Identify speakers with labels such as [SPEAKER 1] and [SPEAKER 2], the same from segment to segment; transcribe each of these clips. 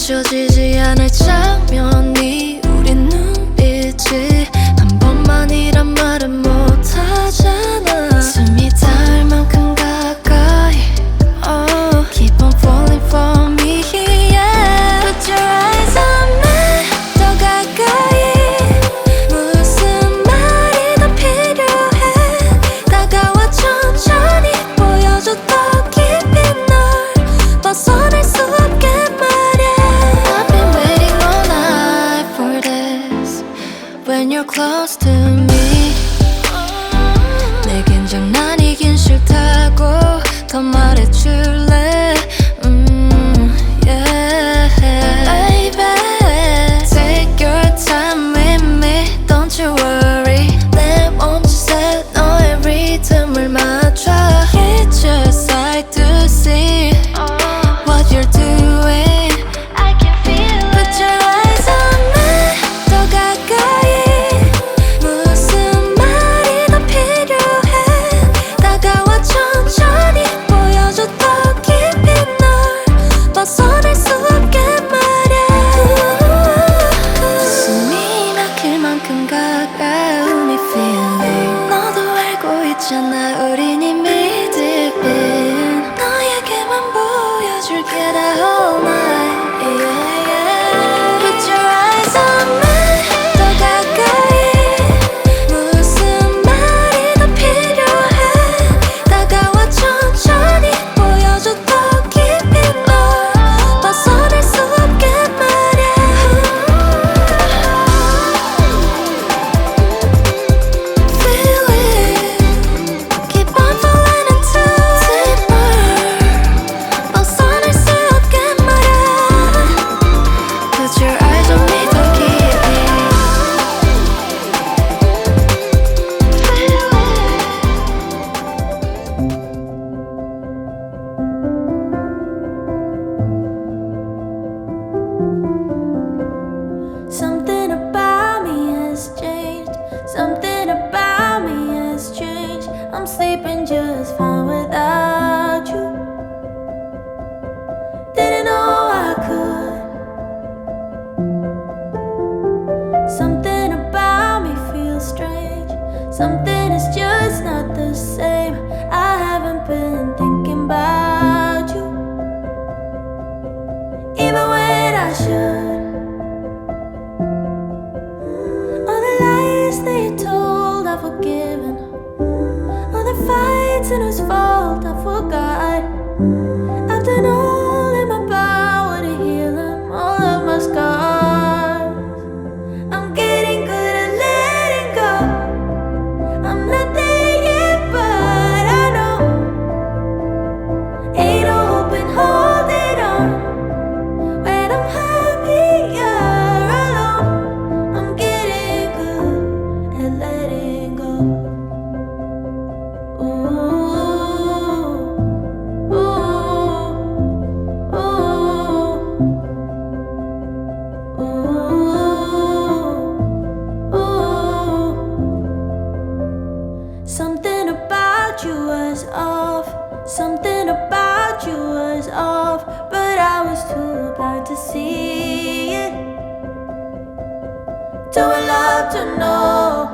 [SPEAKER 1] 잊혀지지 않을 장면이 우리 눈이지. 한 번만이란 말은 못하잖아. 숨이 닿을 만큼 가까이 Keep on falling for me, yeah. Put your eyes on me, 더 가까이. 무슨 말이 더 필요해. 다가와 천천히 보여줘 더 깊이 널 벗어날 수 없게 말야. I've been waiting all night for this. When you're close to me, 내겐 장난이긴 싫다고 더 말해줄래. Yeah. Baby, take your time with me, don't you worry. 내 몸짓에 너의 리듬을 맞춰. It's just sight to see what you're doing. I can feel it. Put your eyes on me, 더 가까이. 무슨 말이 더 필요해. 다가와 천천히 보여줘 더 깊이 널 벗어날 수 없게 말야. 숨이 막힐 만큼 가까운 이 feeling. 너도 알고 있잖아 우린 이미 deep in. 너에게만 보여줄게 the whole night, yeah, yeah. Put your eyes on me, 더 가까이. 무슨 말이 더 필요해. 다가와 천천히 보여줘 더 깊이 널 벗어날 수 없게 말야. Feel it, keep on falling into deeper. 벗어날 수 없게 말야. Put your eyes on me 더 깊이. Something about me has changed. Something about me has changed. I'm sleeping just fine without you. Didn't know I could. Something about me feels strange. Something is just not the same. I haven't been thinking about you, even when I should. All the lies that you told, I've forgiven. All the fights and whose fault I forgot. I've done all in my power to heal them, all of my scars. I'm getting good at letting go. I'm not there yet, but I know ain't no hope in holding on when I'm happier alone. I'm getting good at letting go. Something about you was off. Something about you was off, but I was too blind to see it. Too in love to know.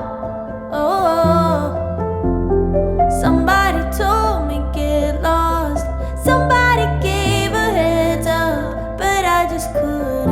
[SPEAKER 1] Somebody told me get lost. Somebody gave a heads up, but I just couldn't